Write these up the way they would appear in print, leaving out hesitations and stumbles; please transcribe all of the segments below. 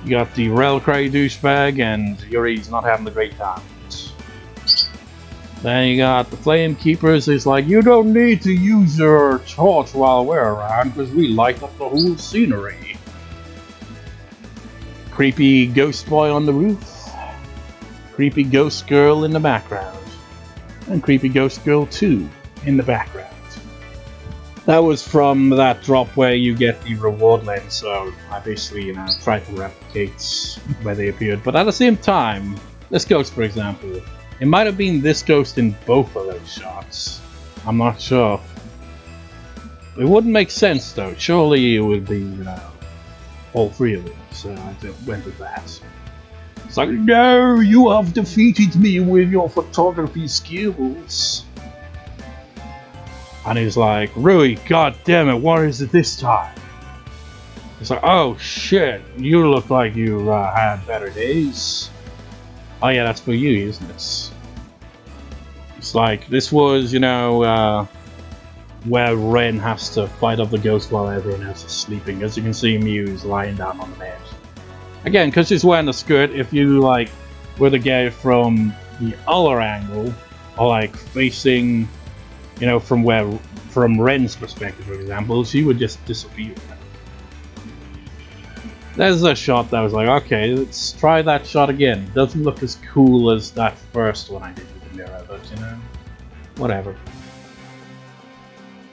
You got the Relcray douchebag, and Yuri's not having a great time. Then you got the Flame Keepers. It's like, you don't need to use your torch while we're around, because we light up the whole scenery. Creepy ghost boy on the roof. Creepy ghost girl in the background. And creepy ghost girl 2 in the background. That was from that drop where you get the reward lens, so I basically, tried to replicate where they appeared. But at the same time, this ghost, for example, it might have been this ghost in both of those shots. I'm not sure. It wouldn't make sense though. Surely it would be, all three of them. So I went with that. It's like, no, you have defeated me with your photography skills. And he's like, Rui, god damn it, what is it this time? It's like, oh shit, you look like you had better days. Oh yeah, that's for you, isn't it? It's like, this was, where Ren has to fight off the ghost while everyone else is sleeping. As you can see, Mew is lying down on the bed. Again, because she's wearing a skirt, if you, were to get it from the other angle, or, facing, from Ren's perspective, for example, she would just disappear. There's a shot that was like, okay, let's try that shot again. It doesn't look as cool as that first one I did with the mirror, but whatever.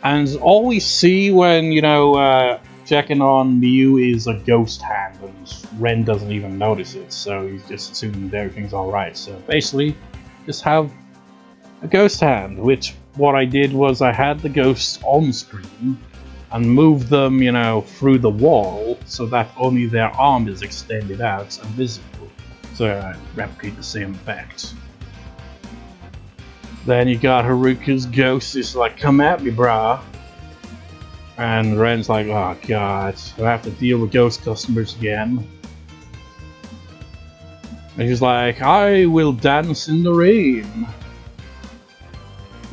And all we see when, checking on Mew is a ghost hand, and Ren doesn't even notice it, so he's just assuming that everything's alright. So basically, just have a ghost hand, which what I did was I had the ghosts on screen and moved them, through the wall so that only their arm is extended out and visible. So I replicate the same effect. Then you got Haruka's ghost is like, come at me, brah. And Ren's like, oh god, I have to deal with ghost customers again. And he's like, I will dance in the rain.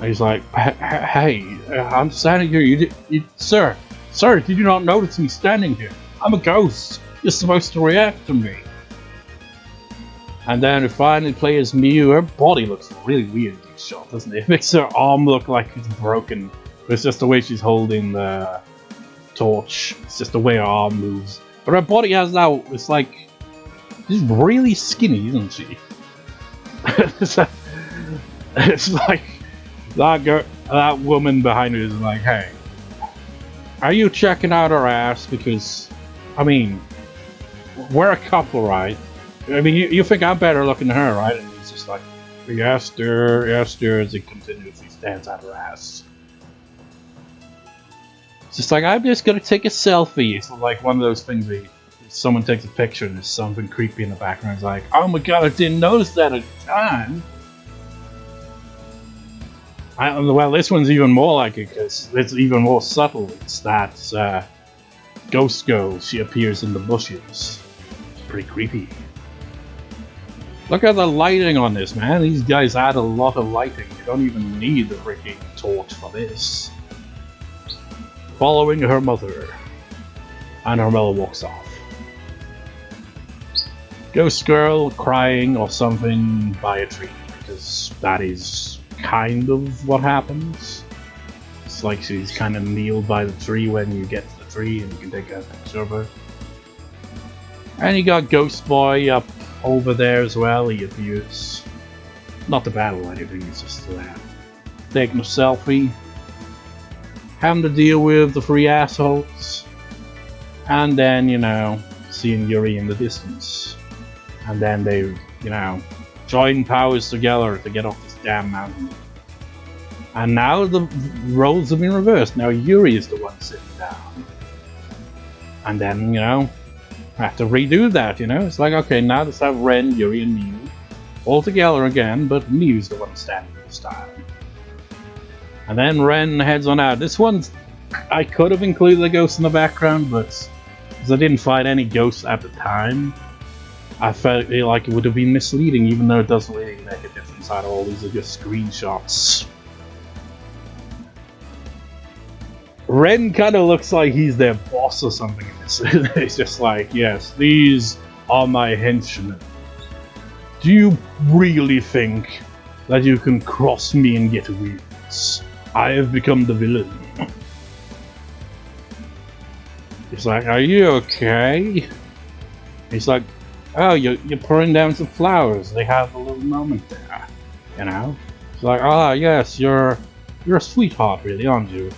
And he's like, hey, I'm standing here. Sir, did you not notice me standing here? I'm a ghost. You're supposed to react to me. And then we finally play as Mew. Her body looks really weird in this shot, doesn't it? It makes her arm look like it's broken. It's just the way she's holding the torch. It's just the way her arm moves. But her body has that, it's like, she's really skinny, isn't she? It's like, that woman behind her is like, hey, are you checking out her ass? Because, we're a couple, right? You think I'm better looking than her, right? And he's just like, yes, dear, as he continuously stands at her ass. It's just like, I'm just gonna take a selfie. It's like one of those things where someone takes a picture and there's something creepy in the background. It's like, oh my god, I didn't notice that at the time. Well, this one's even more like it because it's even more subtle. It's that ghost girl. She appears in the bushes. It's pretty creepy. Look at the lighting on this, man. These guys add a lot of lighting. You don't even need the freaking torch for this. Following her mother. And her mother walks off. Ghost girl crying or something by a tree. Because that is kind of what happens. It's like she's kind of kneeled by the tree when you get to the tree and you can take a picture of her. And you got Ghost Boy up over there as well. He appears. Not to battle or anything, it's just taking a selfie. Having to deal with the three assholes. And then, seeing Yuri in the distance. And then they, join powers together to get off this damn mountain. And now the roles have been reversed. Now Yuri is the one sitting down. And then, have to redo that, It's like, okay, now let's have Ren, Yuri, and Mew all together again, but Mew's the one standing this time. And then Ren heads on out. This one's... I could have included the ghost in the background, but because I didn't find any ghosts at the time, I felt like it would have been misleading, even though it doesn't really make a difference at all. These are just screenshots. Ren kind of looks like he's their boss or something in this. It's just like, yes, these are my henchmen. Do you really think that you can cross me and get away with this? I have become the villain. He's like, are you okay? He's like, oh, you're pouring down some flowers. They have a little moment there, you know? He's like, ah, yes, you're a sweetheart, really, aren't you?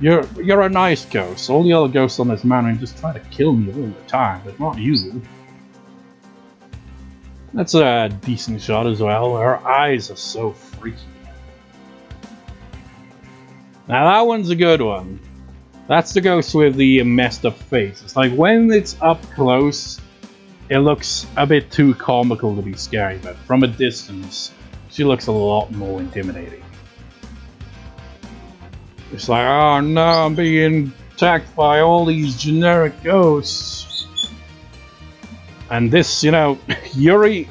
You're a nice ghost. All the other ghosts on this mountain just try to kill me all the time, but not you. That's a decent shot as well. Her eyes are so freaky. Now that one's a good one. That's the ghost with the messed up face. It's like when it's up close, it looks a bit too comical to be scary, but from a distance, she looks a lot more intimidating. It's like, oh no, I'm being attacked by all these generic ghosts. And this, you know, Yuri,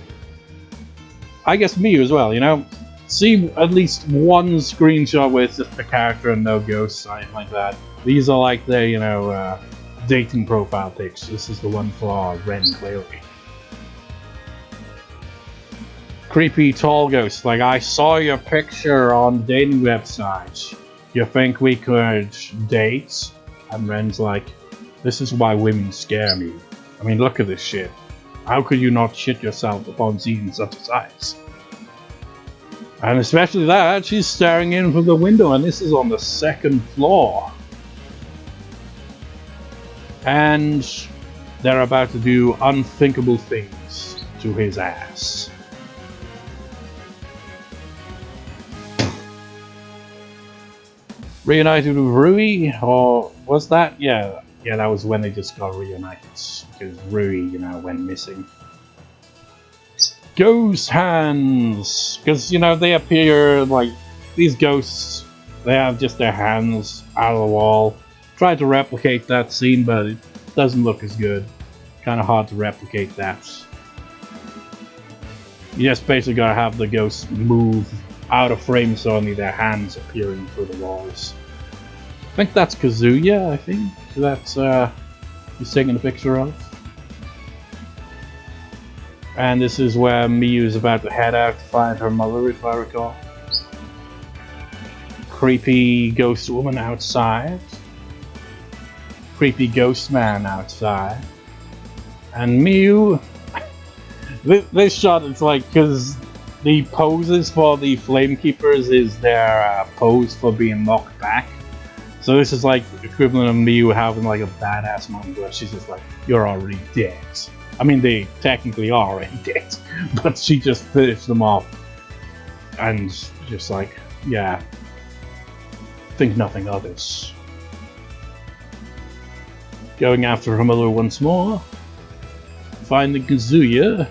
I guess Miyu as well, you know, see at least one screenshot where it's just a character and no ghosts, something like that. These are like their, you know, dating profile pics. This is the one for Ren, clearly. Creepy tall ghost, like, I saw your picture on the dating website. You think we could date? And Ren's like, this is why women scare me. I mean, look at this shit. How could you not shit yourself upon seeing such a sight? And especially that, she's staring in from the window, and this is on the 2nd floor. And they're about to do unthinkable things to his ass. Reunited with Rui, or was that? Yeah, that was when they just got reunited, because Rui, you know, went missing. Ghost hands, because, you know, they appear like these ghosts. They have just their hands out of the wall. Tried to replicate that scene, but it doesn't look as good. Kind of hard to replicate that. You just basically gotta have the ghosts move out of frame, so only their hands appearing through the walls. I think that's Kazuya, I think. That's he's taking a picture of. And this is where Miyu is about to head out to find her mother, if I recall. Creepy ghost woman outside. Creepy ghost man outside. And Miyu... this shot, it's like, because the poses for the Flamekeepers is their pose for being knocked back. So this is like the equivalent of Miyu having like a badass moment where she's just like, you're already dead. I mean, they technically are already dead, but she just finished them off. And just like, yeah, think nothing of it. Going after her mother once more. Finding Kazuya.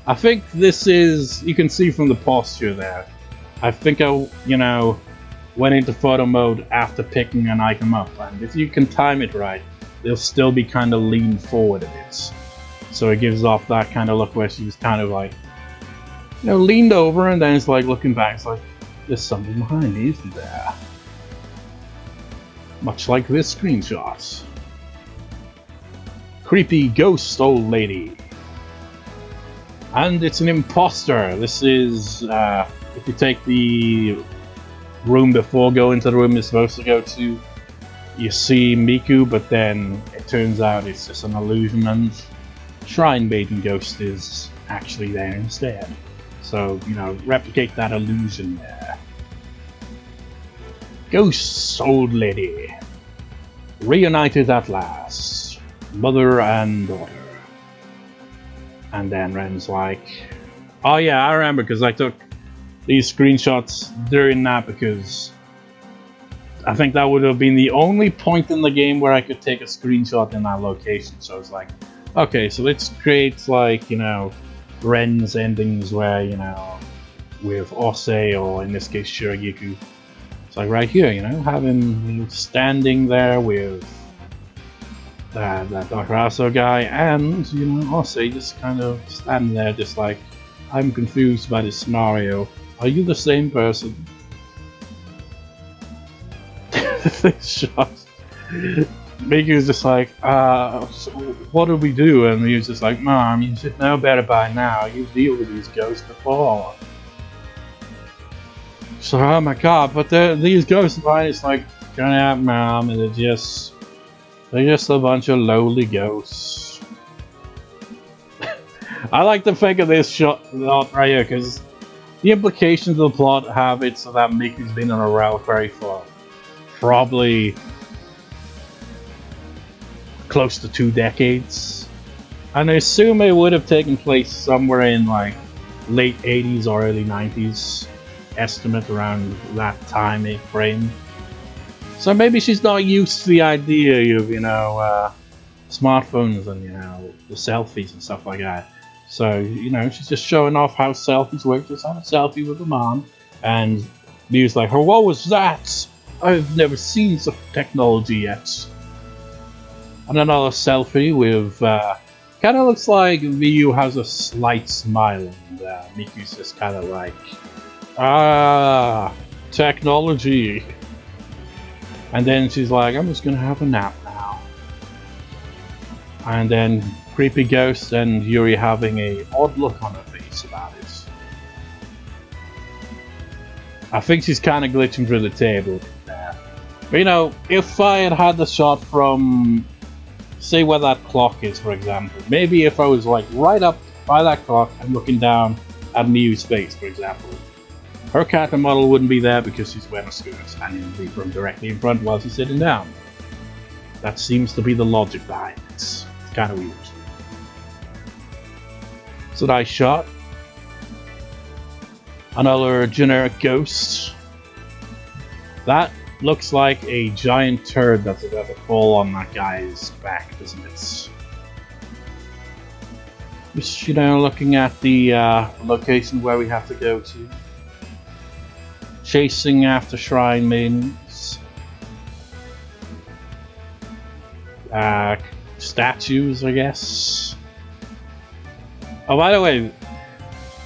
I think this is, you can see from the posture there. I think I, you know, went into photo mode after picking an item up, and if you can time it right, they'll still be kind of leaned forward a bit. So it gives off that kind of look where she's kind of like, you know, leaned over, and then it's like looking back, it's like, there's something behind me, isn't there? Much like this screenshot. Creepy ghost old lady. And it's an imposter. This is, if you take the room before going to the room you're supposed to go to, you see Miku, but then it turns out it's just an illusion, and Shrine Maiden Ghost is actually there instead. So, you know, replicate that illusion there. Ghost old lady. Reunited at last. Mother and daughter. And then Ren's like, oh yeah, I remember, because I took these screenshots during that, because I think that would have been the only point in the game where I could take a screenshot in that location. So I was like, okay, so let's create, like, you know, Ren's endings where, you know, with Ose, or in this case Shiragiku. It's like right here, you know, having standing there with that Dr. Aso guy, and, you know, Ose just kind of standing there just like, I'm confused by this scenario. Are you the same person? This shot. Miku's just like, so what do we do? And he was just like, Mom, you should know better by now. You deal with these ghosts before. So, oh my god, but these ghosts of mine, it's like, going out, Mom, and they're just a bunch of lowly ghosts. I like to think of this shot right here, because the implications of the plot have it so that Miku's been on a reliquary for probably close to 2 decades. And I assume it would have taken place somewhere in like late 80s or early 90s. Estimate around that time frame. So maybe she's not used to the idea of, you know, smartphones and, you know, the selfies and stuff like that. So, you know, she's just showing off how selfies work. Just have a selfie with her mom. And Miu's like, oh, what was that? I've never seen such technology yet. And another selfie with, kind of looks like Miu has a slight smile. And Miku's just kind of like, ah, technology. And then she's like, I'm just gonna have a nap now. And then creepy ghost and Yuri having a odd look on her face about it. I think she's kind of glitching through the table there. But you know, if I had had the shot from, say where that clock is, for example. Maybe if I was like right up by that clock and looking down at Miu's face, for example. Her character model wouldn't be there because she's wearing a skirt and it would be from directly in front while she's sitting down. That seems to be the logic behind it. It's kind of weird. It's a nice shot. Another generic ghost. That looks like a giant turd that's about to fall on that guy's back, doesn't it? Just, you know, looking at the location where we have to go to. Chasing after shrine maidens. Statues, I guess. Oh, by the way,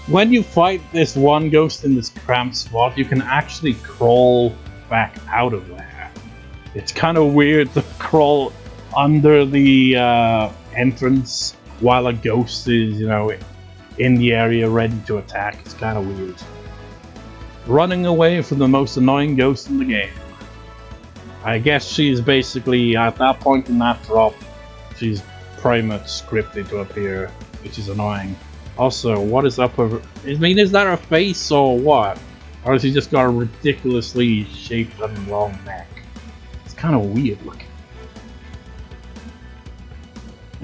when you fight this one ghost in this cramped spot, you can actually crawl back out of there. It's kind of weird to crawl under the entrance while a ghost is, you know, in the area ready to attack. It's kind of weird. Running away from the most annoying ghost in the game. I guess she's basically, at that point in that drop, she's pretty much scripted to appear, which is annoying. Also, what is up with her? I mean, is that her face or what? Or has she just got a ridiculously shaped and long neck? It's kind of weird looking.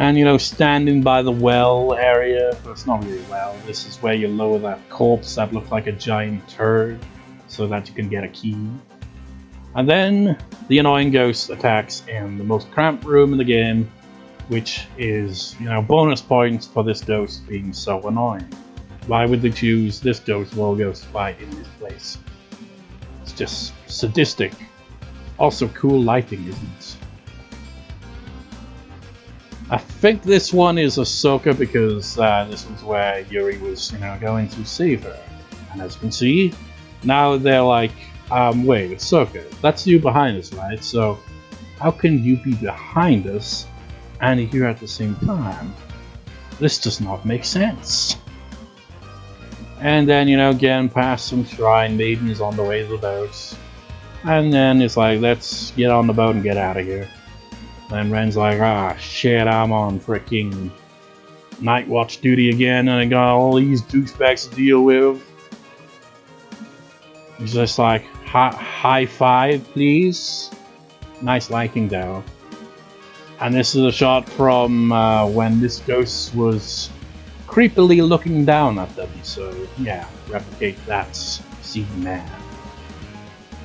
And, you know, standing by the well area, but it's not really a well. This is where you lower that corpse that looks like a giant turd so that you can get a key. And then the annoying ghost attacks in the most cramped room in the game, which is, you know, bonus points for this ghost being so annoying. Why would they choose this ghost of all ghosts to fight in this place? It's just sadistic. Also cool lighting, isn't it? I think this one is Ahsoka because this was where Yuri was, you know, going to save her. And as you can see, now they're like, wait, Ahsoka, that's you behind us, right? So how can you be behind us and here at the same time? This does not make sense. And then, you know, getting past some shrine maidens on the way to the boat. And then it's like, let's get on the boat and get out of here. And Ren's like, ah, shit, I'm on freaking night watch duty again, and I got all these douchebags to deal with. He's just like, high five, please. Nice lighting, though. And this is a shot from when this ghost was creepily looking down at them. So, yeah, replicate that scene there.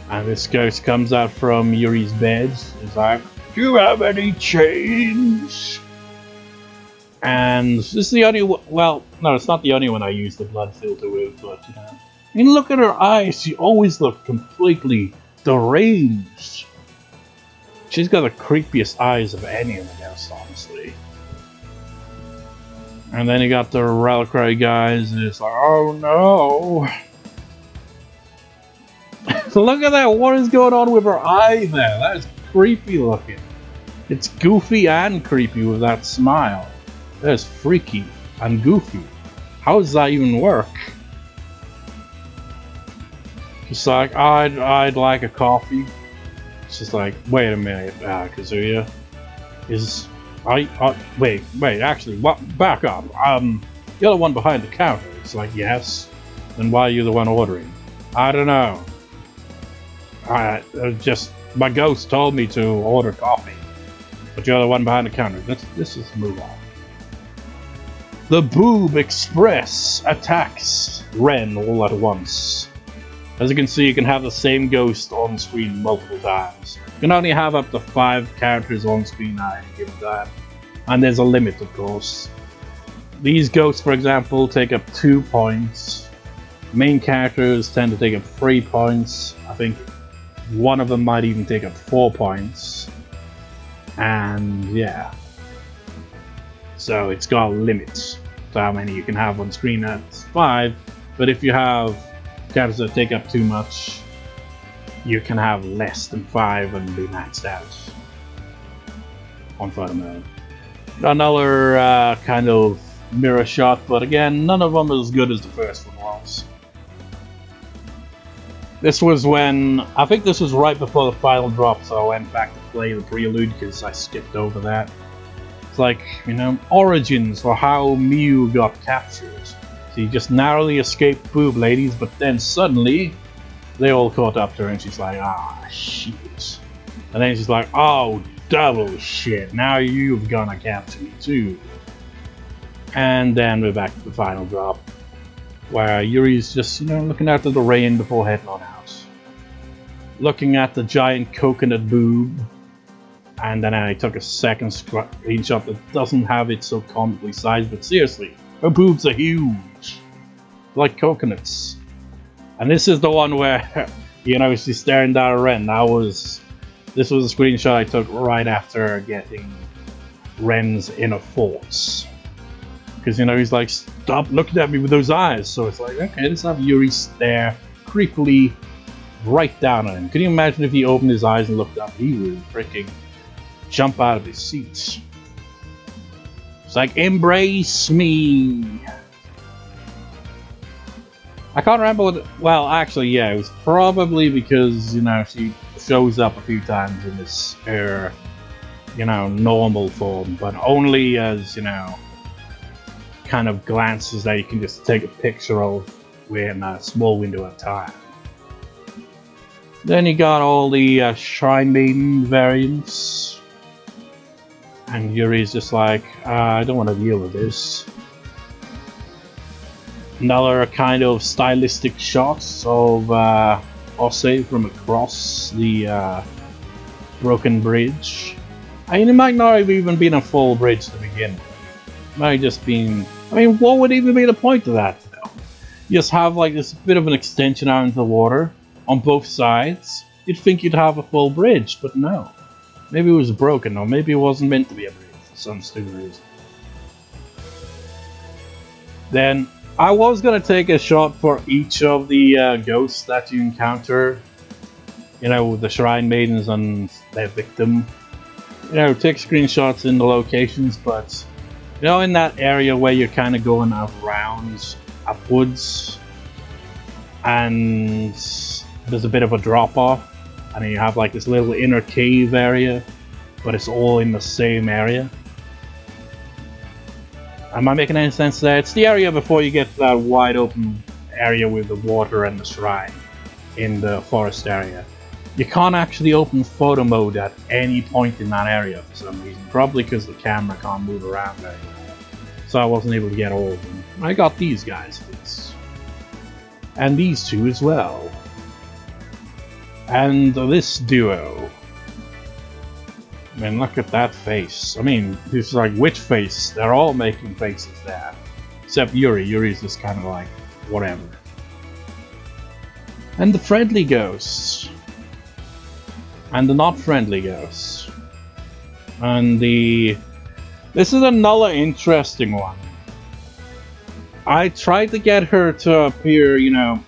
And this ghost comes out from Yuri's bed. He's like, do you have any change? And this is the only one, well, no, it's not the only one I use the blood filter with, but, you know. I mean, look at her eyes, she always looked completely deranged. She's got the creepiest eyes of any of the ghosts, honestly. And then you got the reliquary guys, and it's like, oh no. Look at that, what is going on with her eye there? That is creepy looking. It's goofy and creepy with that smile. That's freaky and goofy. How does that even work? She's like, I'd like a coffee. It's just like, wait a minute, Kazuya. Wait, actually, what? Back up. You're the one behind the counter. It's like, yes. Then why are you the one ordering? I don't know. My ghost told me to order coffee. But you're the one behind the counter. This is move on. The Boob Express attacks Ren all at once. As you can see, you can have the same ghost on screen multiple times. You can only have up to 5 characters on screen at any given time. And there's a limit, of course. These ghosts, for example, take up 2 points. Main characters tend to take up 3 points. I think one of them might even take up 4 points. And yeah. So it's got a limit to how many you can have on screen at 5. But if you have characters that take up too much, you can have less than 5 and be maxed out on photo mode. Another kind of mirror shot, but again, none of them as good as the first one was. This was when, I think this was right before the final drop, so I went back to play the prelude because I skipped over that. It's like, you know, origins for how Mew got captured. So you just narrowly escaped Boob ladies, but then suddenly they all caught up to her and she's like, ah, shit. And then she's like, oh, double shit, now you've gonna capture me too. And then we're back to the final drop, where Yuri's just, you know, looking out at the rain before heading on out. Looking at the giant coconut boob. And then I took a second screenshot that doesn't have it so comically sized, but seriously, her boobs are huge. Like coconuts. And this is the one where, you know, she's staring down at Ren. This was a screenshot I took right after getting Ren's inner thoughts. Because, you know, he's like, stop looking at me with those eyes. So it's like, okay, let's have Yuri stare creepily right down at him. Can you imagine if he opened his eyes and looked up? He would freaking jump out of his seat. It's like, embrace me. I can't remember what. Well, actually, yeah, it was probably because, you know, she shows up a few times in this her, you know, normal form, but only as, you know, kind of glances that you can just take a picture of in a small window at a time. Then you got all the Shrine Maiden variants. And Yuri's just like, I don't want to deal with this. Another kind of stylistic shot of Ose from across the broken bridge. I mean, it might not have even been a full bridge to begin with. It might have just been... I mean, what would even be the point of that, though? You just have like this bit of an extension out into the water on both sides. You'd think you'd have a full bridge, but no. Maybe it was broken, or maybe it wasn't meant to be a bridge for some stupid reason. Then, I was gonna take a shot for each of the ghosts that you encounter. You know, the Shrine Maidens and their victim. You know, take screenshots in the locations, but... You know, in that area where you're kind of going around, upwards, and there's a bit of a drop-off, and then you have like this little inner cave area, but it's all in the same area. Am I making any sense there? It's the area before you get to that wide open area with the water and the shrine in the forest area. You can't actually open photo mode at any point in that area for some reason. Probably because the camera can't move around very well. So I wasn't able to get all of them. I got these guys at least. And these two as well. And this duo. I mean, look at that face. I mean, it's like, which face? They're all making faces there. Except Yuri. Yuri's just kind of like, whatever. And the friendly ghosts. And the not friendly ghosts. And the... This is another interesting one. I tried to get her to appear, you know,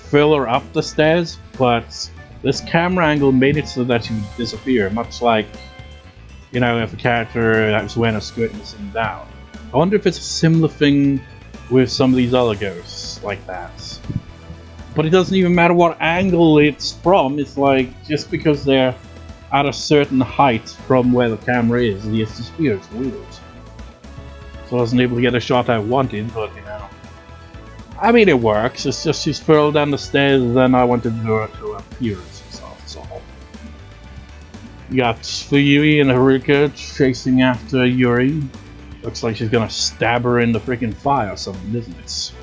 further up the stairs, but this camera angle made it so that she would disappear, much like you know, if a character that's wearing a skirt and sitting down. I wonder if it's a similar thing with some of these other ghosts like that. But it doesn't even matter what angle it's from. It's like, just because they're at a certain height from where the camera is, it disappears. It's weird. So I wasn't able to get a shot I wanted, but you know. I mean, it works. It's just she's furled down the stairs, and then I wanted her to appear. So you got Fuyui and Haruka chasing after Yuri. Looks like she's gonna stab her in the freaking fire or something, isn't it?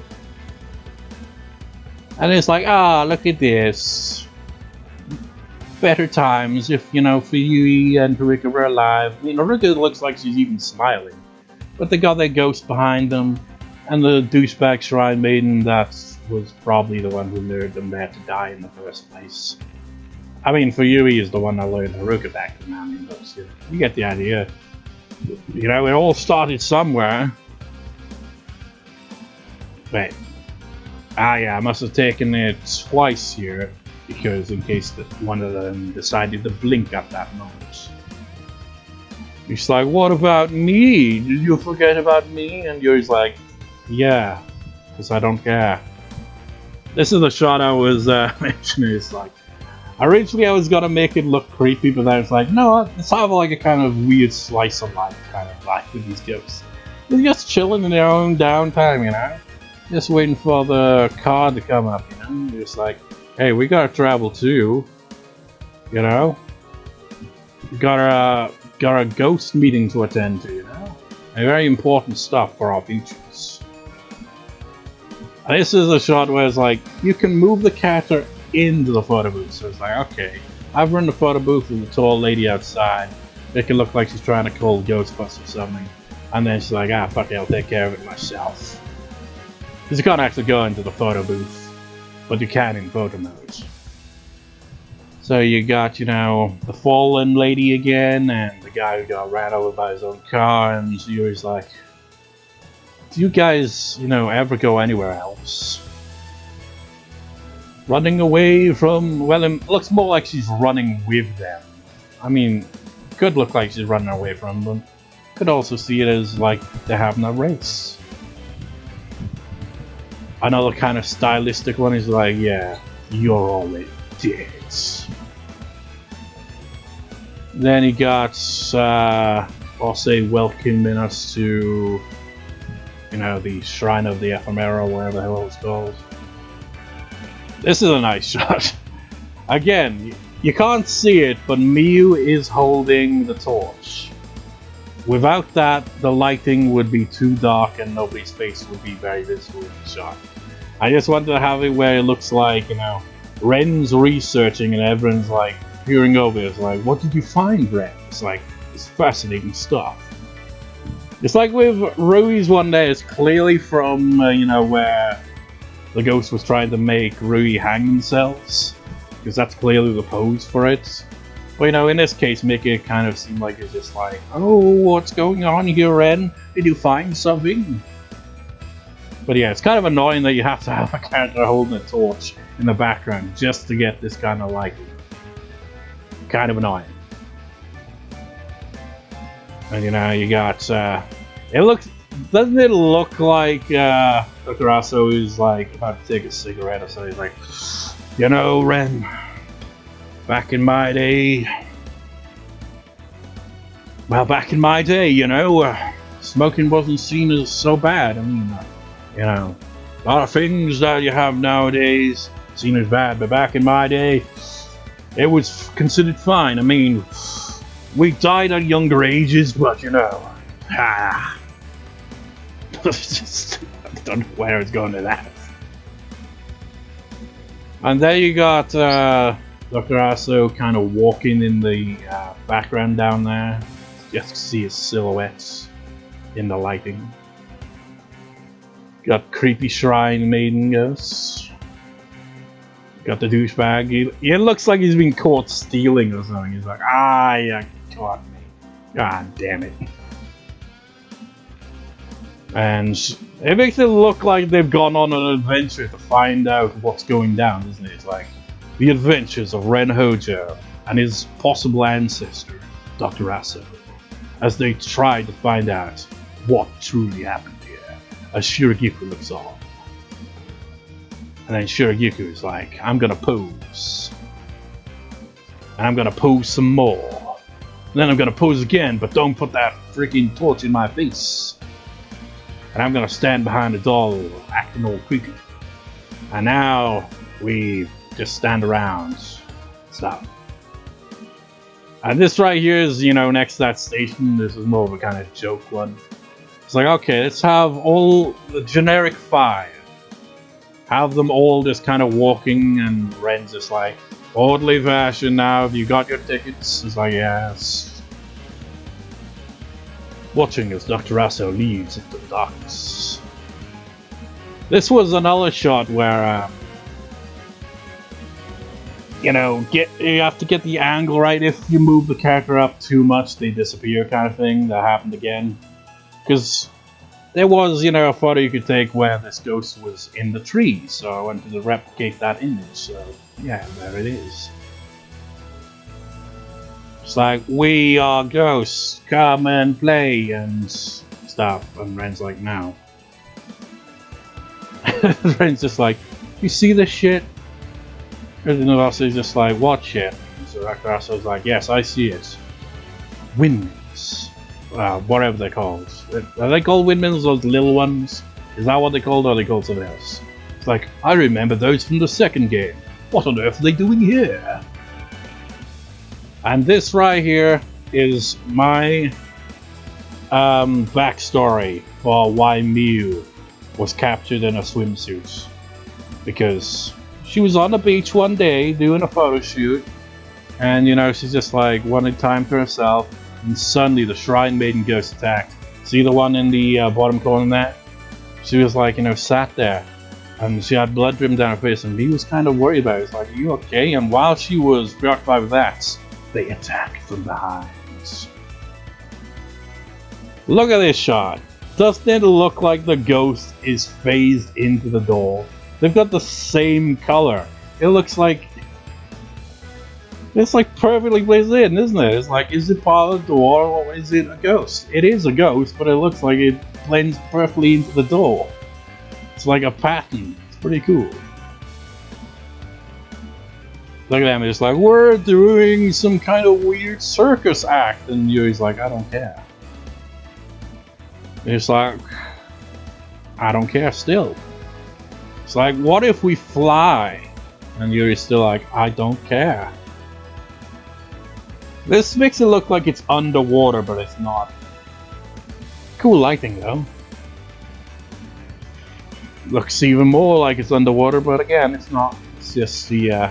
And it's like, look at this. Better times if, you know, Fuyui and Haruka were alive. I mean, Haruka looks like she's even smiling. But they got their ghost behind them. And the douchebag Shrine Maiden, that was probably the one who lured them there to die in the first place. I mean, Fuyui is the one that lured Haruka back to Mountain, but you get the idea. You know, it all started somewhere. Wait. Yeah, I must have taken it twice here, because in case that one of them decided to blink at that moment. He's like, what about me? Did you forget about me? And Yuri's like, yeah, because I don't care. This is the shot I was mentioning. It's like, originally I was gonna make it look creepy, but then it's like, no, let's have like a kind of weird slice of life kind of life with these ghosts. They're just chilling in their own downtime, you know? Just waiting for the car to come up, you know? Just like, hey, we gotta travel too, you know? We got a ghost meeting to attend to, you know? And very important stuff for our futures. And this is a shot where it's like, you can move the character into the photo booth, so it's like, okay, I've run the photo booth with a tall lady outside. It can look like she's trying to call Ghostbusters or something. And then she's like, fuck it, I'll take care of it myself. Because you can't actually go into the photo booth, but you can in photo mode. So you got, you know, the fallen lady again, and the guy who got ran over by his own car, and Yuri's like, do you guys, you know, ever go anywhere else? Running away from, well, it looks more like she's running with them. I mean, it could look like she's running away from them. Could also see it as like they're having a race. Another kind of stylistic one is like, yeah, you're already dead. Then he got, I'll say, welcoming us to, you know, the Shrine of the Ephemera, whatever the hell it's called. This is a nice shot. Again, you can't see it, but Miyu is holding the torch. Without that, the lighting would be too dark and nobody's face would be very visible in the shot. I just wanted to have it where it looks like, you know, Ren's researching and everyone's like peering over. It's like, what did you find, Ren? It's like, it's fascinating stuff. It's like with Rui's one there, it's clearly from, you know, where the ghost was trying to make Rui hang themselves. Because that's clearly the pose for it. But, you know, in this case, make it kind of seem like it's just like, oh, what's going on here, Ren? Did you find something? But yeah, it's kind of annoying that you have to have a character holding a torch in the background just to get this kind of lighting. Kind of annoying. And, you know, you got, doesn't it look like, Dr. Aso is like about to take a cigarette or something? He's like, you know, Ren, back in my day, you know, smoking wasn't seen as so bad. I mean, you know, a lot of things that you have nowadays seen as bad, but back in my day, it was considered fine. I mean, we died at younger ages, but you know, just, I don't know where it's going to that. And there you got Dr. Aso kind of walking in the background down there. Just to see his silhouettes in the lighting. Got creepy Shrine Maiden ghosts. Got the douchebag. He looks like he's been caught stealing or something. He's like, you caught me. God damn it. And it makes it look like they've gone on an adventure to find out what's going down, isn't it? It's like the adventures of Ren Hojo and his possible ancestor, Dr. Aso. as they try to find out what truly happened here, as Shiragiku looks on. And then Shiragiku is like, I'm gonna pose. And I'm gonna pose some more. And then I'm gonna pose again, but don't put that freaking torch in my face. And I'm gonna stand behind the doll, acting all creepy. And now we just stand around. Stop. And this right here is, you know, next to that station. This is more of a kind of joke one. It's like, okay, let's have all the generic 5. Have them all just kind of walking, and Ren's just like, orderly fashion now, have you got your tickets? It's like, yes. Watching as Dr. Aso leaves into the darkness. This was another shot where, you know, you have to get the angle right. If you move the character up too much, they disappear kind of thing. That happened again. Because there was, you know, a photo you could take where this ghost was in the tree. So I wanted to replicate that image. So, yeah, there it is. It's like, we are ghosts, come and play, and stuff. And Ren's like, no. Ren's just like, you see this shit? And the other is just like, what shit? And so Dr. Aso's like, yes, I see it. Windmills. Whatever they're called. Are they called windmills, those little ones? Is that what they're called, or are they called something else? It's like, I remember those from the second game. What on earth are they doing here? And this right here is my backstory for why Miu was captured in a swimsuit. Because she was on the beach one day doing a photo shoot, and, you know, she's just like wanted time to herself, and suddenly the Shrine Maiden ghost attacked. See the one in the bottom corner there? She was like, you know, sat there, and she had blood dripping down her face, and he was kind of worried about it. It's like, are you okay? And while she was preoccupied with that, they attacked from behind. Look at this shot. Doesn't it look like the ghost is phased into the door? They've got the same color. It looks like it's like perfectly blazed in, isn't it? It's like, is it part of the door or is it a ghost? It is a ghost, but it looks like it blends perfectly into the door. It's like a pattern. It's pretty cool. Look at them, it's like, we're doing some kind of weird circus act, and Yuri's like, I don't care. And it's like, I don't care still. It's like, what if we fly? And Yuri's still like, I don't care. This makes it look like it's underwater, but it's not. Cool lighting though. Looks even more like it's underwater, but again, it's not. It's just the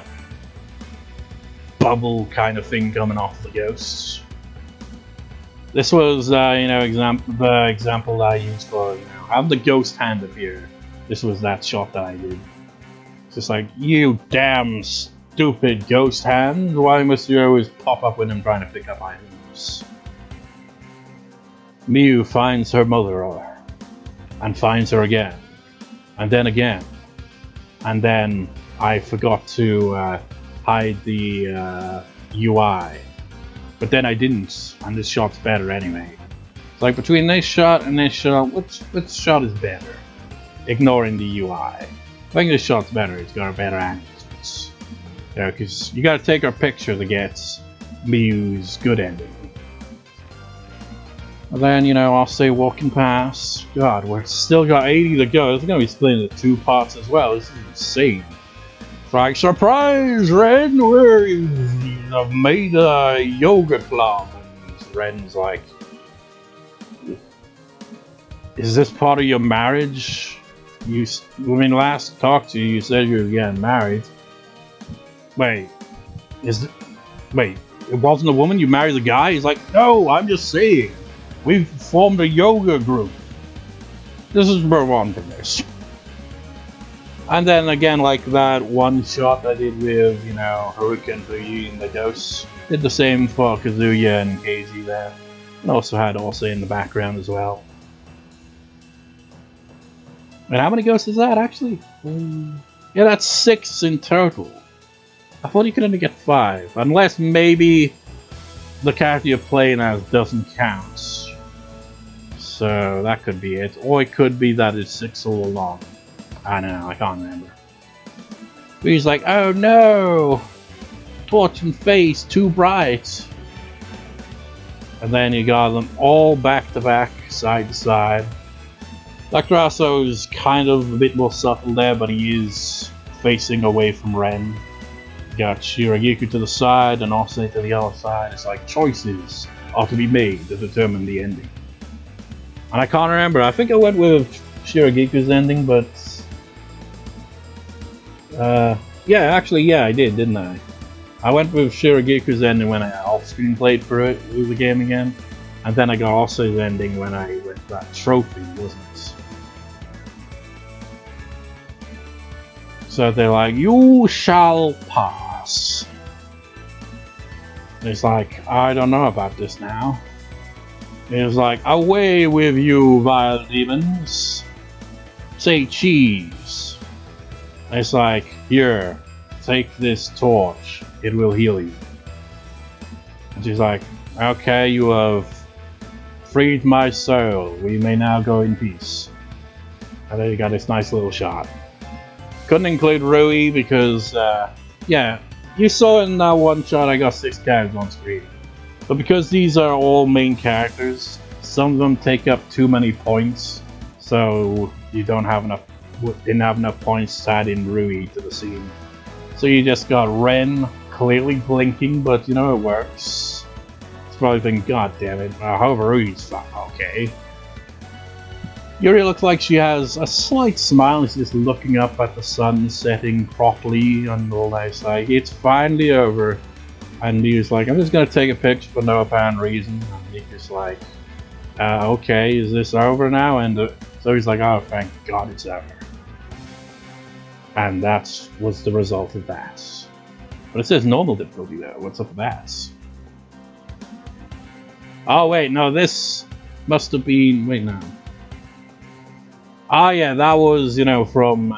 bubble kind of thing coming off the ghosts. This was, you know, the example that I used for, you know, have the ghost hand appear. This was that shot that I did. It's just like, you damn stupid ghost hand, why must you always pop up when I'm trying to pick up items? Miu finds her mother, and finds her again, and then again, and then I forgot to hide the UI, but then I didn't, and this shot's better anyway. It's like, between this shot and this shot, which shot is better? Ignoring the UI. I think this shot's better, it's got a better angle. Yeah, because you gotta take our picture to get Miu's good ending. And then, you know, I'll say walking past. God, we're still got 80 to go. It's gonna be split into 2 parts as well. This is insane. It's like, surprise, Ren! I've made a yoga club. And Ren's like, is this part of your marriage? When last talked to you, you said you were getting married. Wait, wait, it wasn't a woman? You married a guy? He's like, no, I'm just saying. We've formed a yoga group. This is where one for this. And then again, like that one shot I did with, you know, Haruka and Fuyi and the ghosts. Did the same for Kazuya and KZ there. And also had Ose in the background as well. And how many ghosts is that, actually? Yeah, that's 6 in total. I thought you could only get 5. Unless maybe the character you're playing as doesn't count. So that could be it. Or it could be that it's 6 all along. I don't know, I can't remember. But he's like, oh no! Torch and face, too bright! And then you got them all back to back, side to side. Dr. Aso is kind of a bit more subtle there, but he is facing away from Ren. You got Shiragiku to the side and Ose to the other side. It's like choices are to be made to determine the ending. And I can't remember, I think I went with Shiragiku's ending, but... yeah, actually, yeah, I did, didn't I? I went with Shiragiku's ending when I off-screen played through the game again. And then I got Ose's ending when I went that trophy, wasn't it? So they're like, you shall pass. It's like, I don't know about this now. It's like, away with you, vile demons. Say cheese. It's like, here, take this torch. It will heal you. And she's like, okay, you have freed my soul. We may now go in peace. And then you got this nice little shot. Couldn't include Rui because, yeah, you saw in that one shot I got 6 characters on screen. But because these are all main characters, some of them take up too many points, so you didn't have enough points to add in Rui to the scene. So you just got Ren clearly blinking, but you know it works. It's probably thinking, god damn it, however Rui's okay. Yuri looks like she has a slight smile. She's just looking up at the sun setting properly and all that. It's like, it's finally over. And he's like, I'm just gonna take a picture for no apparent reason. And he's just like, okay, is this over now? And so he's like, oh, thank God it's over. And that was the result of that. But it says normal difficulty though. What's up with that? Oh wait, no, this must have been, wait, no. Ah, yeah, that was, you know, from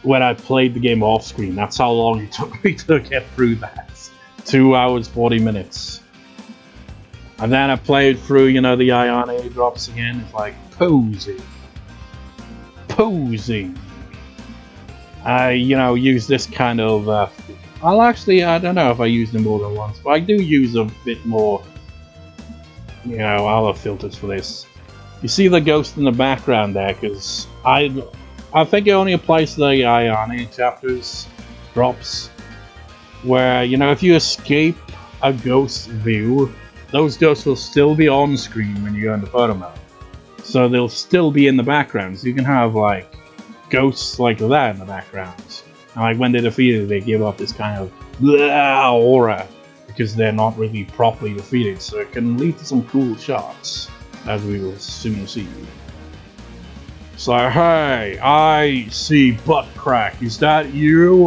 when I played the game off screen. That's how long it took me to get through that. 2 hours, 40 minutes. And then I played through, you know, the Ayane drops again. It's like, posing. Posing. I, you know, use this kind of, I don't know if I used them more than once, but I do use a bit more, you know, other filters for this. You see the ghost in the background there, because I think it only applies to the Ayane chapters, drops, where, you know, if you escape a ghost view, those ghosts will still be on screen when you go into photo mode. So they'll still be in the background, so you can have, like, ghosts like that in the background. And, like, when they're defeated, they give off this kind of blah aura, because they're not really properly defeated, so it can lead to some cool shots, as we will soon see. So, hey, I see butt crack. Is that you?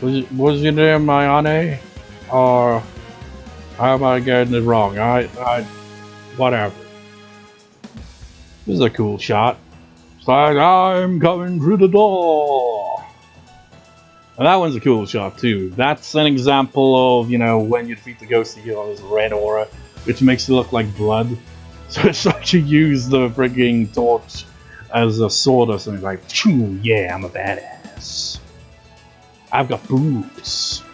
Was your name Mayane? Or how am I getting it wrong? Whatever. This is a cool shot. It's like, I'm coming through the door. And that one's a cool shot too. That's an example of, you know, when you defeat the ghost, you get all this red aura, which makes it look like blood. So it's like you use the frigging torch as a sword or something, like, phew, yeah, I'm a badass. I've got boobs.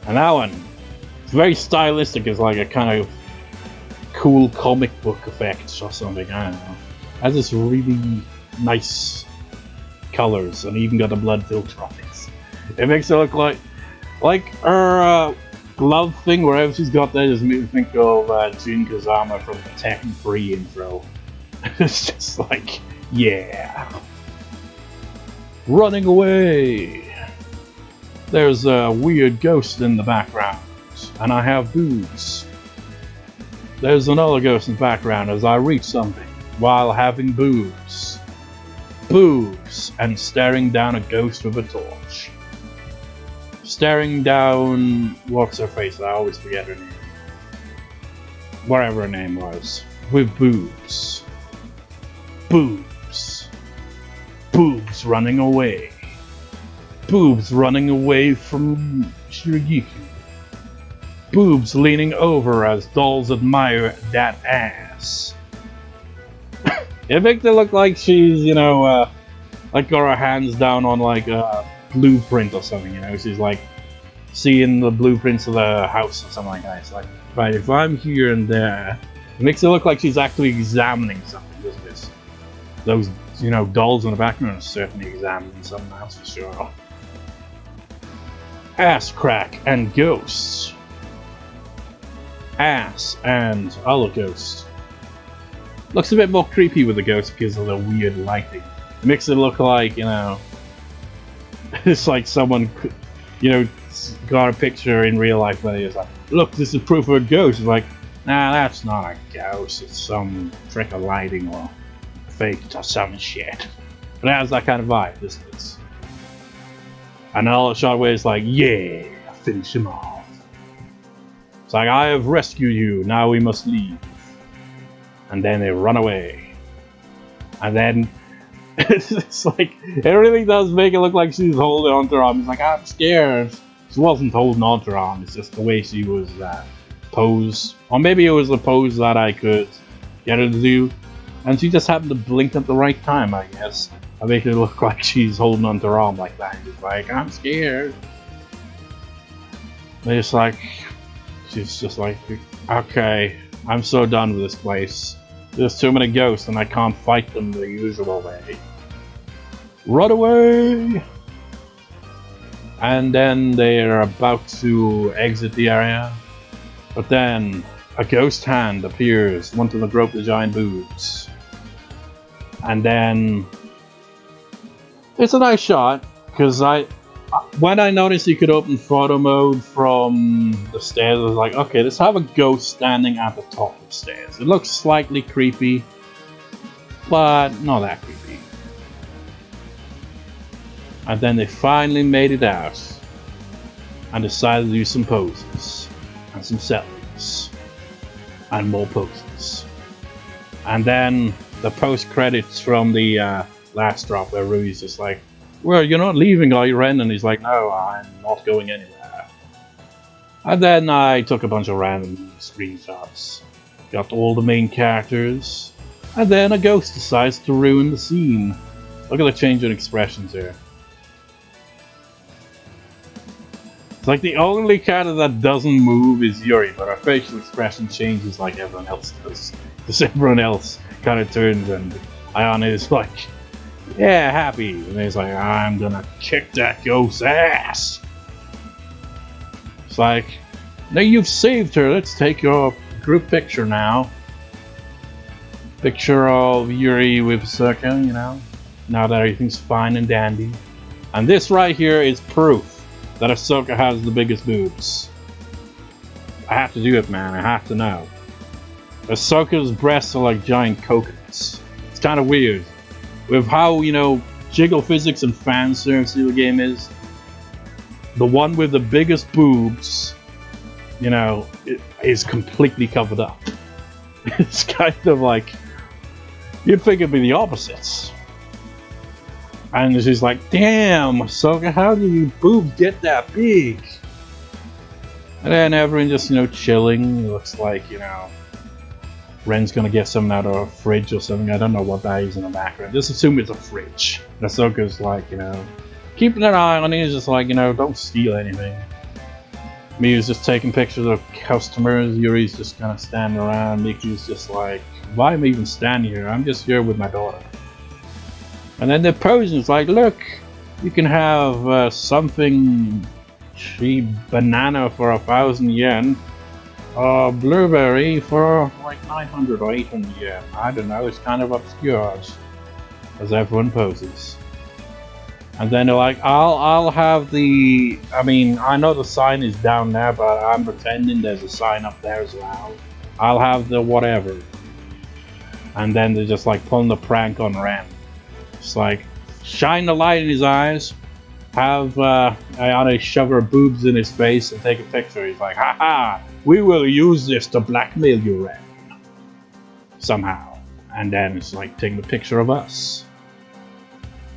And that one, it's very stylistic. It's like a kind of cool comic book effect or something, I don't know. It has this really nice colors, and even got a blood filter on it. It makes it look like her glove thing, wherever she's got that, just makes me think of Jin Kazama from the Tekken 3 intro. It's just like, yeah. Running away! There's a weird ghost in the background, and I have boobs. There's another ghost in the background as I reach something, while having boobs. Boobs, and staring down a ghost with a torch. Staring down, what's her face? I always forget her name. Whatever her name was. With boobs. Boobs. Boobs running away. Boobs running away from Shiragiku. boobs leaning over as dolls admire that ass. It makes it look like she's, you know, like got her hands down on like a blueprint or something, you know, she's like seeing the blueprints of the house or something like that. It's like, right, if I'm here and there, it makes it look like she's actually examining something, doesn't it? Those, you know, dolls in the background are certainly examining something, that's for sure. Ass crack and ghosts. Ass and other ghosts. Looks a bit more creepy with the ghost because of the weird lighting. It makes it look like, you know, it's like someone, you know, got a picture in real life where it's like, look, this is proof of a ghost. It's like, nah, that's not a ghost. It's some trick of lighting or fake or some shit. But it has that kind of vibe, doesn't it? Another shot where it's like, yeah, finish him off. It's like, I have rescued you, now we must leave. And then they run away. And then it's like, it really does make it look like she's holding on to her arm. It's like, I'm scared. She wasn't holding on to her arm, it's just the way she was posed. Or maybe it was a pose that I could get her to do. And she just happened to blink at the right time, I guess. I make it look like she's holding on to her arm like that. She's like, I'm scared. But it's like, she's just like, okay, I'm so done with this place. There's too many ghosts and I can't fight them the usual way. Run away! And then they're about to exit the area. But then a ghost hand appears, wanting to grope the giant boobs. And then it's a nice shot, because when I noticed you could open photo mode from the stairs, I was like, okay, let's have a ghost standing at the top of the stairs. It looks slightly creepy, but not that creepy. And then they finally made it out, and decided to do some poses, and some selfies, and more poses. And then the post-credits from the last drop where Rui's just like, well, you're not leaving, are you, Ren? And he's like, no, I'm not going anywhere. And then I took a bunch of random screenshots, got all the main characters, and then a ghost decides to ruin the scene. Look at the change in expressions here. It's like the only character that doesn't move is Yuri, but her facial expression changes like everyone else does. Because everyone else kind of turns, and Ayana is like, yeah, happy. And he's like, I'm gonna kick that ghost's ass. It's like, now you've saved her, let's take your group picture now. Picture of Yuri with Circa, you know, now that everything's fine and dandy. And this right here is proof that Ahsoka has the biggest boobs. I have to do it, man, I have to know. Ahsoka's breasts are like giant coconuts. It's kind of weird. With how, you know, jiggle physics and fan service the game is, the one with the biggest boobs, you know, it is completely covered up. It's kind of like, you'd think it'd be the opposites. And she's like, damn, Ahsoka, how do you boobs get that big? And then everyone just, you know, chilling. It looks like, you know, Ren's gonna get something out of a fridge or something. I don't know what that is in the background. Just assume it's a fridge. And Ahsoka's like, you know, keeping an eye on it. He's just like, you know, don't steal anything. Miu's just taking pictures of customers. Yuri's just kind of standing around. Miki's just like, why am I even standing here? I'm just here with my daughter. And then they're posing. It's like, look, you can have something cheap banana for 1,000 yen. Blueberry for like 900 or 800 yen. I don't know, it's kind of obscure as everyone poses. And then they're like, I'll have the, I mean, I know the sign is down there, but I'm pretending there's a sign up there as well. I'll have the whatever. And then they're just like pulling the prank on Ren. It's like, shine the light in his eyes, have Ayana shove her boobs in his face and take a picture. He's like, haha, we will use this to blackmail you, Ren. Somehow. And then it's like taking a picture of us.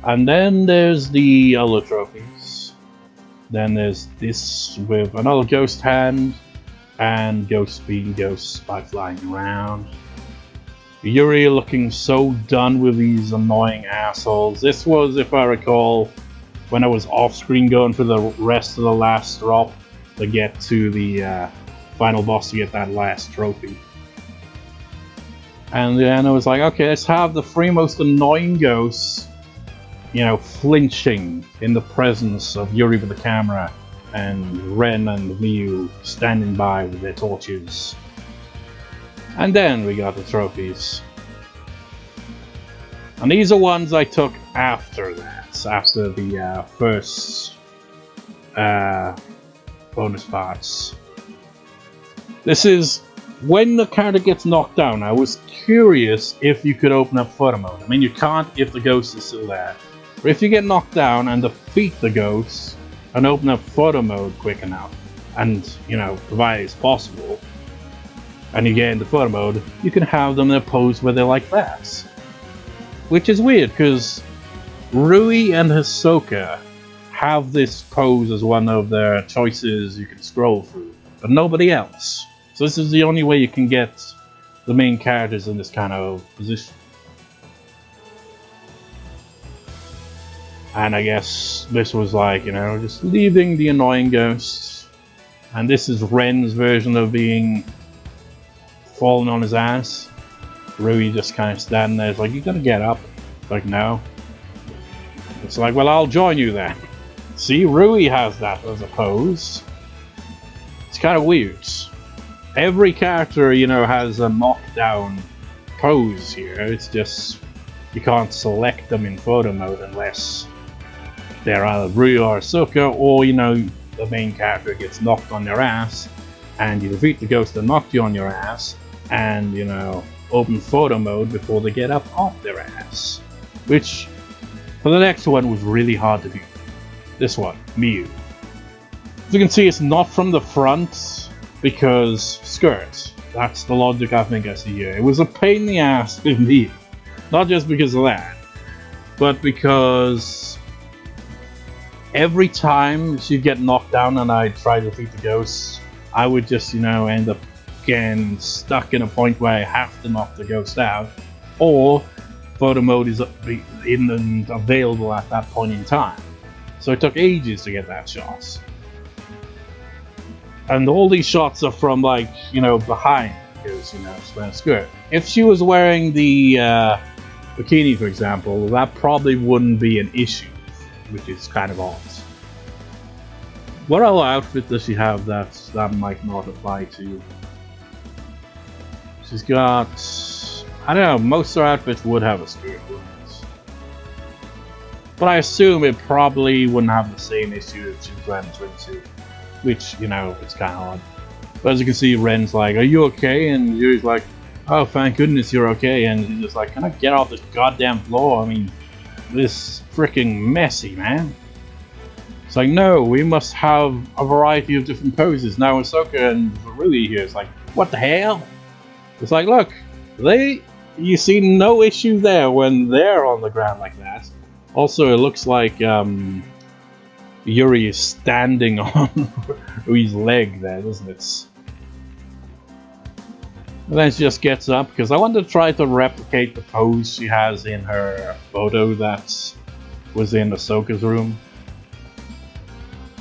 And then there's the other trophies. Then there's this with another ghost hand. and ghosts being ghosts by flying around. Yuri looking so done with these annoying assholes. This was, if I recall, when I was off-screen going for the rest of the last drop to get to the final boss to get that last trophy. And then I was like, okay, let's have the three most annoying ghosts, you know, flinching in the presence of Yuri with the camera, and Ren and Miyu standing by with their torches. And then we got the trophies. And these are ones I took after that, after the first bonus parts. This is when the character gets knocked down. I was curious if you could open up photo mode. I mean, you can't if the ghost is still there. But if you get knocked down and defeat the ghosts and open up photo mode quick enough, and, you know, provided it's possible, and you get into photo mode, you can have them in a pose where they're like that. Which is weird, because Rui and Hisoka have this pose as one of their choices you can scroll through, but nobody else. So this is the only way you can get the main characters in this kind of position. And I guess this was like, you know, just leaving the annoying ghosts. And this is Ren's version of being falling on his ass. Rui just kind of standing there, it's like, you gotta get up. Like, no. It's like, well, I'll join you then. See, Rui has that as a pose. It's kind of weird. Every character, you know, has a knockdown pose here. It's just, you can't select them in photo mode unless they're either Rui or Hisoka, or, you know, the main character gets knocked on their ass, and you defeat the ghost that knocked you on your ass, and, you know, open photo mode before they get up off their ass. Which, for the next one, was really hard to do. This one, Miyu. As you can see, it's not from the front, because skirt. That's the logic I think I see here. It was a pain in the ass with Miyu. Not just because of that, but because every time she'd get knocked down and I'd try to defeat the ghosts, I would just, you know, end up getting stuck in a point where I have to knock the ghost out, or photo mode is available at that point in time. So it took ages to get that shot. And all these shots are from, like, you know, behind, because, you know, she's wearing a skirt. If she was wearing the bikini, for example, that probably wouldn't be an issue, which is kind of odd. What other outfit does she have that might not apply to? She's got, I don't know, most of her outfits would have a skirt, wouldn't it? But I assume it probably wouldn't have the same issue if she was wearing a swimsuit, which, you know, it's kind of odd. But as you can see, Ren's like, are you okay? And Yuri's like, oh, thank goodness you're okay. And he's just like, can I get off this goddamn floor? I mean, this is freaking messy, man. It's like, no, we must have a variety of different poses. Now Hisoka and Rui here is like, what the hell? It's like, look, you see no issue there when they're on the ground like that. Also, it looks like Yuri is standing on Rui's leg there, doesn't it? And then she just gets up, because I want to try to replicate the pose she has in her photo that was in Ahsoka's room.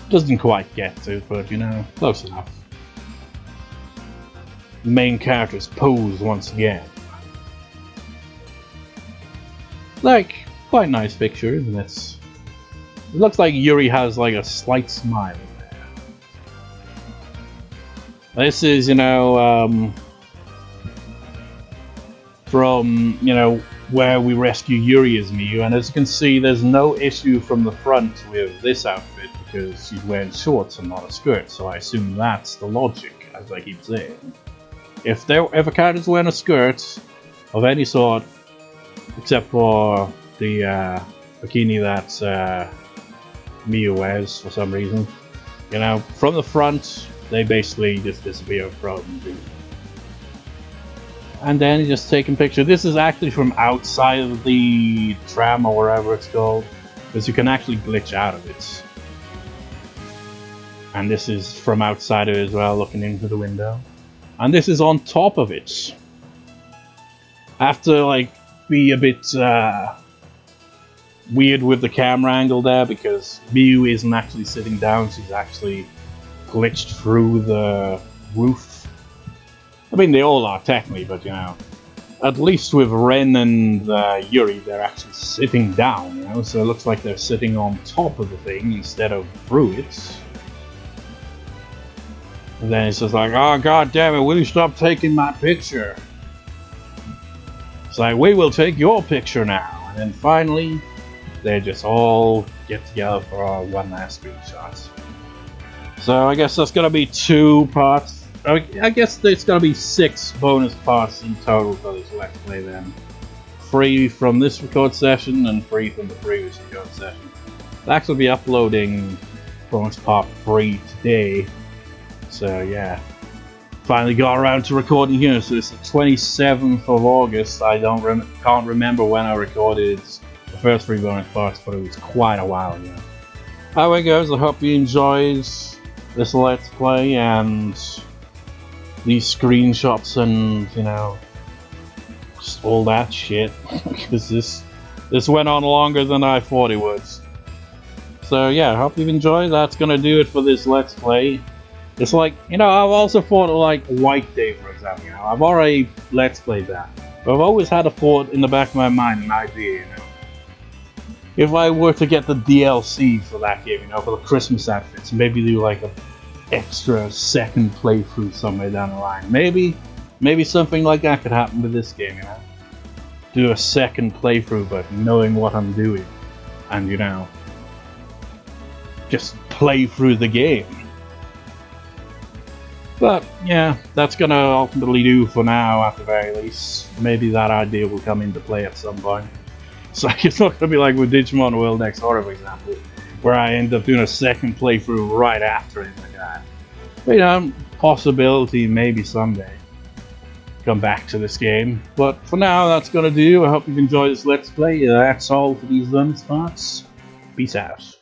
Doesn't quite get to, but, you know, close enough. The main character's pose once again. Like, quite nice picture, isn't it? It looks like Yuri has like a slight smile there. This is, you know, from, you know, where we rescue Yuri as Miyu, and as you can see, there's no issue from the front with this outfit because she's wearing shorts and not a skirt, so I assume that's the logic, as I keep saying. If a character's wearing a skirt of any sort, except for the bikini that Miyu wears for some reason, you know, from the front, they basically just disappear from view. And then just taking picture. This is actually from outside of the tram or whatever it's called, because you can actually glitch out of it. And this is from outside as well, looking into the window. And this is on top of it. I have to like be a bit weird with the camera angle there because Miu isn't actually sitting down, she's actually glitched through the roof. I mean, they all are technically, but you know, at least with Ren and Yuri, they're actually sitting down, you know, so it looks like they're sitting on top of the thing instead of through it. And then it's just like, oh god damn it, will you stop taking my picture? It's like, we will take your picture now. And then finally, they just all get together for one last screenshot. So I guess that's gonna be 2 parts. I guess there's gonna be 6 bonus parts in total for this Let's Play then. 3 from this record session and 3 from the previous record session. I'll actually be uploading bonus part 3 today. So yeah, finally got around to recording here. So it's the 27th of August. I can't remember when I recorded the first 3 bonus parts, but it was quite a while ago. Anyway guys, I hope you enjoyed this Let's Play and these screenshots and, you know, just all that shit. Because this went on longer than I thought it would. So yeah, I hope you've enjoyed. That's gonna do it for this Let's Play. It's like, you know, I've also thought of like White Day, for example, you know, I've already Let's Played that. But I've always had a thought in the back of my mind, an idea, you know. If I were to get the DLC for that game, you know, for the Christmas outfits, maybe do like a extra second playthrough somewhere down the line. Maybe something like that could happen with this game, you know. Do a second playthrough, but knowing what I'm doing. And, you know, just play through the game. But yeah, that's gonna ultimately do for now at the very least. Maybe that idea will come into play at some point. So it's not gonna be like with Digimon World Next Order, for example, where I end up doing a second playthrough right after it like that. But you know, possibility maybe someday come back to this game. But for now, that's gonna do. I hope you've enjoyed this Let's Play. That's all for these bonus parts. Peace out.